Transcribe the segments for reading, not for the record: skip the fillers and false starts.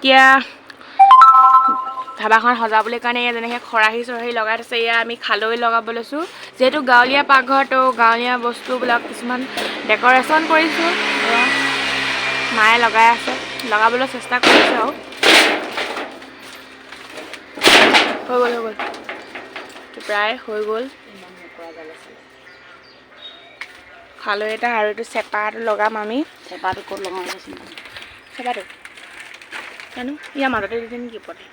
এতিয়া ধাবাখন সজাবলৈ কাৰণে যেনেকৈ খৰাহী চৰাহী লগাই থৈছে, এয়া আমি খালৈ লগাব লৈছোঁ। যিহেতু গাঁৱলীয়া পাকঘৰ, তো গাঁৱলীয়া বস্তুবিলাক কিছুমান ডেক'ৰেশ্যন কৰিছোঁ। মায়ে লগাই আছে, লগাবলৈ চেষ্টা কৰিছোঁ আৰু হৈ গ'ল প্ৰায় হৈ গ'ল। খালৈ এটা আৰু এইটো চেপাটো লগাম আমি। চেপাটো ক'ত লগাম? চেপাটো জানো ইয়াৰ মাজতে দিছে নেকি ওপৰতে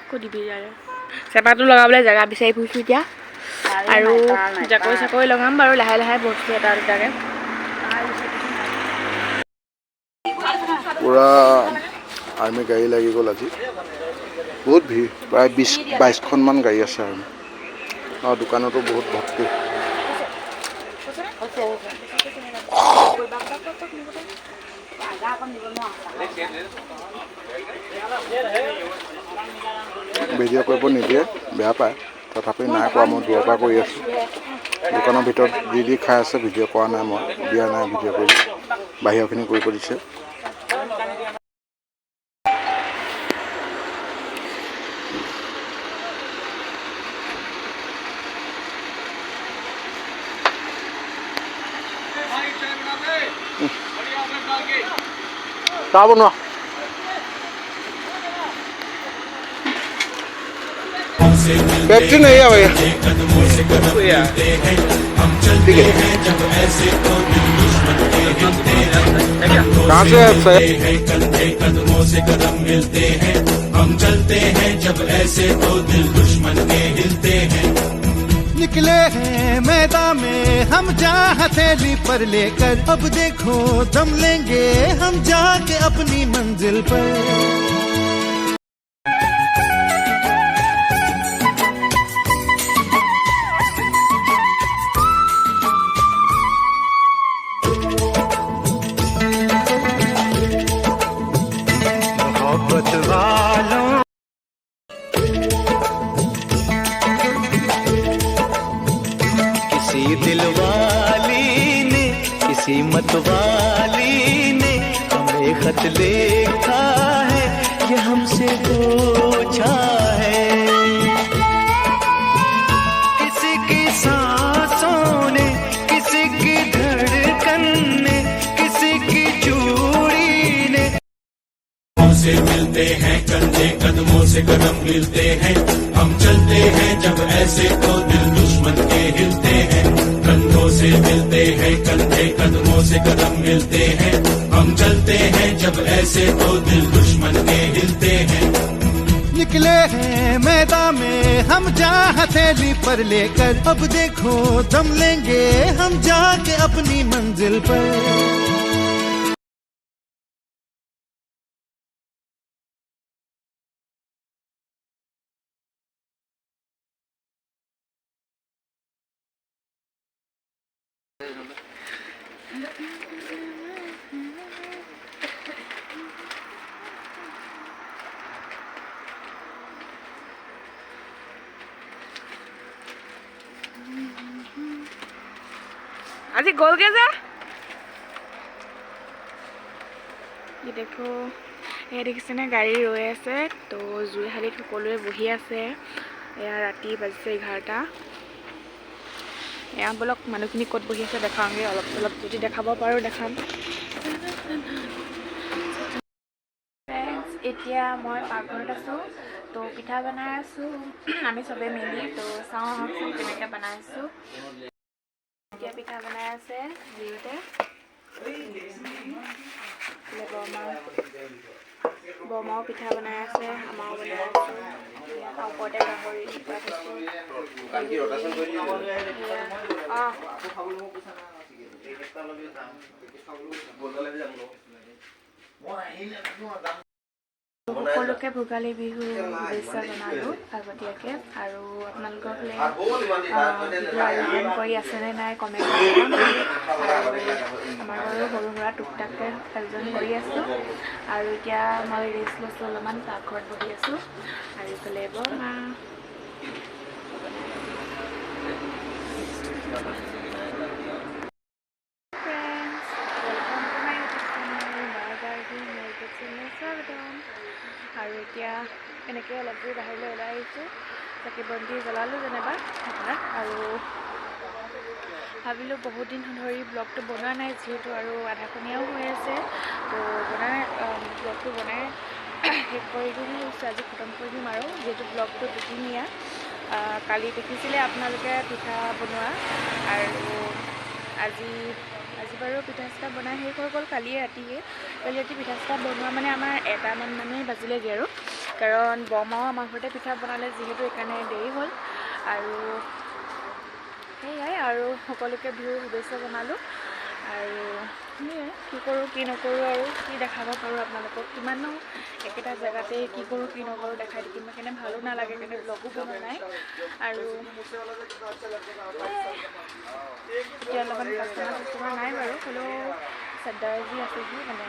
ক'ত দিবি আৰু। চেপাটো লগাবলৈ জেগা বিচাৰি ফুৰিছোঁ এতিয়া, আৰু জাকৈ চাকৈ লগাম বাৰু লাহে লাহে বস্তু এটা দুটাকৈ। পুৰা আৰ্মি গাড়ী লাগি গ'ল আজি, বহুত ভিৰ, প্ৰায় 20-22খনমান গাড়ী আছে আৰ্মি, আৰু দোকানতো বহুত ভৰ্তি। ভিডিঅ' কৰিব নিদিয়ে, বেয়া পায়, তথাপি নাই কোৱা, মই দূৰৰ পৰা কৰি আছোঁ। দোকানৰ ভিতৰত যি খাই আছে ভিডিঅ' কৰা নাই, মই দিয়া নাই ভিডিঅ' কৰি, বাহিৰৰখিনি কৰিব দিছে। चाह बनवा पेप्सी नहीं है भैया, ठीक है। कहाँ से कदमों से कदम मिलते हैं, हम चलते हैं जब ऐसे तो दिल दुश्मन के हिलते हैं। निकले हैं मैदान में हम जा हथेली पर लेकर, अब देखो दम लेंगे हम जाके अपनी मंजिल पर। मोहब्बत वालों किसी दिल वाली ने, किसी मत वाली ने हमें खत लिखा है, ये हमसे पूछा है। किसी की सांसों ने, किसी की धड़कन ने, किसी की चूड़ी ने। से मिलते हैं कंधे कदमों से कदम मिलते हैं, हम चलते हैं जब ऐसे तो दिल दुश्मन के हिलते हैं। कंधों से मिलते हैं कंधे कदमों से कदम मिलते हैं, हम चलते हैं जब ऐसे तो दिल दुश्मन के हिलते हैं। निकले हैं मैदान में हम जा हथेली पर लेकर, अब देखो दम लेंगे हम जाके अपनी मंजिल पर। আজি গ'লগে যে দেখো, এয়া দেখিছেনে গাড়ী ৰৈ আছে। তো জুইশালীত সকলোৱে বহি আছে। এয়া ৰাতি বাজিছে 11টা। এয়া বলক মানুহখিনি ক'ত বহি আছে দেখাওঁগৈ, অলপ অলপ যদি দেখাব পাৰোঁ দেখাম। এতিয়া মই পাকঘৰত আছোঁ, তো পিঠা বনাই আছোঁ আমি চবেই মিলি। তো চাওঁ আহকচোন কেনেকৈ বনাইছোঁ। এতিয়া পিঠা বনাই আছে জুইতে, বৰমাও পিঠা বনাই আছে, আমাৰো বনাই আছোঁ। ওপৰতে গাহৰি সকলোকে ভোগালী বিহু শুভেচ্ছা জনালোঁ আগতীয়াকৈ। আৰু আপোনালোকৰ ফালে আয়োজন কৰি আছেনে নাই কমেণ্ট কৰিম। আৰু আমাৰ বাৰু সৰু সুৰা টুকটাককৈ আয়োজন কৰি আছোঁ। আৰু এতিয়া মই ৰেষ্ট লৈছোঁ, অলপমান পাকঘৰত বহি আছোঁ। আৰু ইফালে বৰমা friends, welcome to my YouTube channel, my garden, my kitchen. বাহিৰলৈ ওলাই আহিছোঁ। চাকি বন্তি জ্বলালোঁ যেনিবা আপোনাক, আৰু ভাবিলোঁ বহুত দিন ধৰি ব্লগটো বনোৱা নাই যিহেতু, আৰু আধাখনীয়াও হৈ আছে, তো ব্লগটো বনাই শেষ কৰি দিম ভাবিছোঁ, আজি খতম কৰি দিম। আৰু যিহেতু ব্লগটো দুদিনীয়া, কালি দেখিছিলে আপোনালোকে পিঠা বনোৱা, আৰু আজি বাৰু পিঠা চিঠা বনাই শেষ হৈ গ'ল। কালি ৰাতি পিঠা চিঠা বনোৱা মানে আমাৰ 1টামান মানে বাজিলেগৈ, আৰু কাৰণ বৰমাও আমাৰ ঘৰতে পিঠা বনালে যিহেতু, সেইকাৰণে দেৰি হ'ল। আৰু সেয়াই, আৰু সকলোকে বিহুৰ শুভেচ্ছা জনালোঁ। আৰু সেয়াই, কি কৰোঁ কি নকৰোঁ আৰু কি দেখাব পাৰোঁ আপোনালোকক, কিমানো একেটা জেগাতে কি কৰোঁ কি নকৰোঁ দেখাই থাকিম, সেইকাৰণে ভালো নালাগে, সেইকাৰণে ব্লগো বনোৱা নাই। আৰু এতিয়া অলপমান কাষ্টমাৰ নাই বাৰু, হ'লেও চাৰ্দাৰজি আছেহি, মানে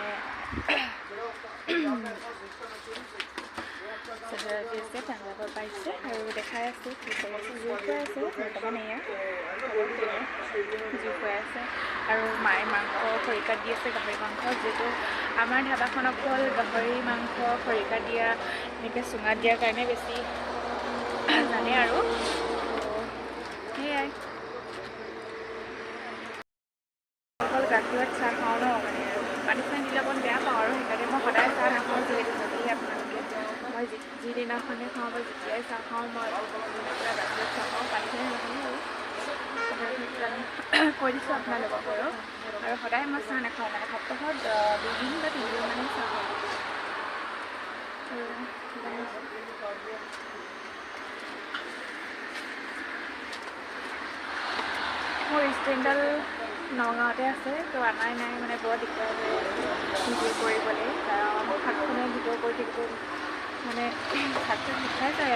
চাৰ্দাৰজি আছে, তেওঁলোকৰ পাইছে আৰু দেখাই আছে কি কৰি আছে, জুই খুৱাই আছে বৰ্তমান, এয়া জুই খুৱাই আছে। আৰু মায়ে মাংস খৰিকাত দি আছে, গাহৰি মাংস, যিহেতু আমাৰ ধাবাখন অকল গাহৰি মাংস খৰিকাত দিয়া, এনেকৈ চুঙাত দিয়াৰ কাৰণে বেছি জানে, আৰু সেয়াই। অকল গাখীৰত চাহ খাওঁ ন, মানে পানী চানী দিলে অকণ বেয়া পাওঁ, আৰু সেইকাৰণে মই সদায় চাহ নাখাওঁ, যিহেতু জানেই আপোনালোকে, মই যিদিনাখনে খাওঁ বা যেতিয়াই চাহ খাওঁ, মই গাখীৰত চাহ খাওঁ, পানী চানী নাখাওঁ, আৰু কৈ দিছোঁ আপোনালোকক। আৰু সদায় মই চাহ নাখাওঁ, মানে সপ্তাহত 2 দিন বা 3 দিন মানে চাহ খাওঁ। মোৰ ষ্টেণ্ডডাল নগাঁৱতে আছে, তো আনাই নাই, মানে বৰ দিগদাৰ হয় ভিডিঅ' কৰিবলৈ, কাৰণ হাতখনে ভিডিঅ' কৰি থাকিব, মানে হাতখন বিষাই যায়,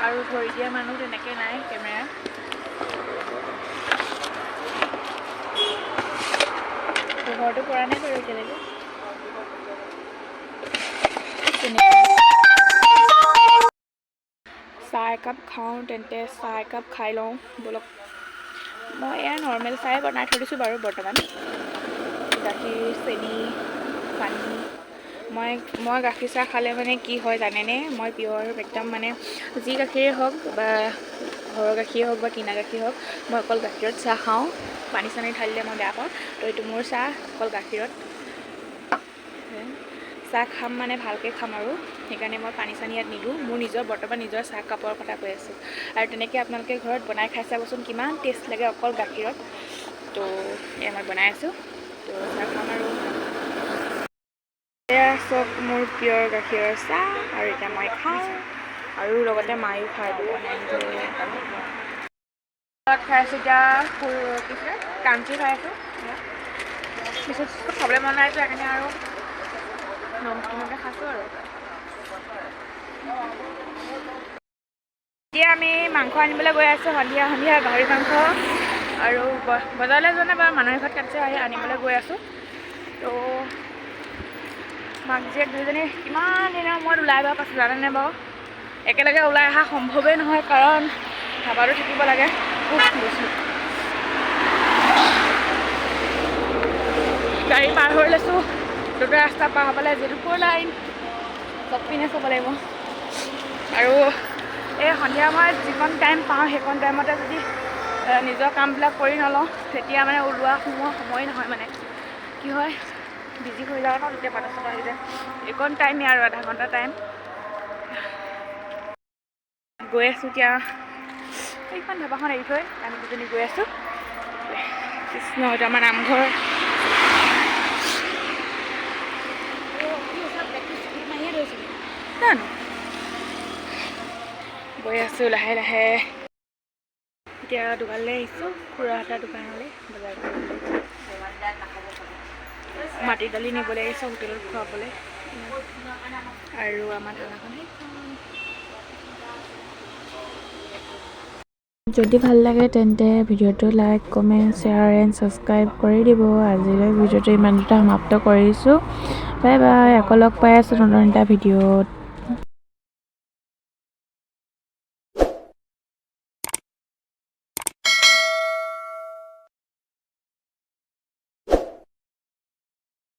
আৰু ধৰি দিয়া মানুহ তেনেকৈ নাই কেমেৰা। পোহৰটো পৰা নাই বাৰু এতিয়ালৈকে। চাহ একাপ খাওঁ, তেন্তে চাহ একাপ খাই লওঁ ব'লক। মই এয়া নৰ্মেল চাহে বনাই থৈ দিছোঁ বাৰু বৰ্তমান, গাখীৰ, চেনি, পানী। মই গাখীৰ চাহ খালে মানে কি হয় জানেনে, মই পিয়ৰ একদম, মানে যি গাখীৰেই হওক বা ঘৰৰ গাখীৰেই হওক বা কিনা গাখীৰ হওক, মই অকল গাখীৰত চাহ খাওঁ, পানী চানী ঢালিলে মই বেয়া পাওঁ। তো এইটো মোৰ চাহ, অকল গাখীৰত চাহ খাম, মানে ভালকৈ খাম, আৰু সেইকাৰণে মই পানী চানী ইয়াত নিদিওঁ। মোৰ বৰ্তমান নিজৰ চাহ কাপৰ কথা কৈ আছোঁ, আৰু তেনেকৈ আপোনালোকে ঘৰত বনাই খাই চাবচোন, কিমান টেষ্ট লাগে অকল গাখীৰত। তো এয়া মই বনাই আছোঁ, তো চাহ খাম। আৰু এয়া চব মোৰ পিয়ৰ গাখীৰৰ চাহ, আৰু এতিয়া মই খাওঁ, আৰু লগতে মায়ো খাই দিব। খাই আছোঁ এতিয়া, কি কাঞ্চি খাই আছোঁ, পিছত খাবলৈ মন নাই, সেইকাৰণে আৰু নমকিনকৈ খাইছোঁ। আৰু এতিয়া আমি মাংস আনিবলৈ গৈ আছোঁ, সন্ধিয়া গাহৰি মাংস, আৰু বজাৰলৈ যোৱা নাই বাৰু, মানুহ ঘৰত কাটিছে, আনিবলৈ গৈ আছোঁ। তো মাক জীয়েক দুইজনী কিমান দিনৰ মূৰত ওলাই বাৰু পাইছোঁ জানেনে বাৰু, একেলগে ওলাই অহা সম্ভৱেই নহয়, কাৰণ ধাবাটো থাকিব লাগে। গাড়ী পাৰ হৈ লৈছোঁ, দুটা ৰাস্তা পাৰ হ'বলৈ, যিহেতু 4 লাইন, চব পিনে চাব লাগিব। আৰু এই সন্ধিয়া সময়ত যিকণ টাইম পাওঁ, সেইকণ টাইমতে যদি নিজৰ কামবিলাক কৰি নলওঁ, তেতিয়া মানে ওলোৱা সোমোৱা সময় নহয়, মানে কি হয় বিজি হৈ যাওঁ ন, তেতিয়া বাট চাব আহি যায়। এইকণ টাইমেই আৰু আধা ঘণ্টা টাইম গৈ আছোঁ। এতিয়া এইখন ধাবাখন এৰি থৈ আমি দুজনী গৈ আছোঁ। কৃষ্ণ, এইটো আমাৰ নামঘৰ। গৈ আছোঁ লাহে লাহে। এতিয়া দোকানলৈ আহিছোঁ, খুৰাহঁতৰ দোকানলৈ, বজাৰ কৰিবলৈ। মাটি দালি নিবলৈ আহিছোঁ হোটেলত খুৱাবলৈ, আৰু আমাৰ ধাবাখন সেইখন। যদি ভাল লাগে তেন্তে ভিডিঅ'টো like, comment, share and subscribe কৰি দিব। আজিলৈ ভিডিঅ'টো ইমানতে সমাপ্ত কৰিছোঁ। বাই বাই, আকৌ লগ পাই আছোঁ নতুন এটা ভিডিঅ'ত।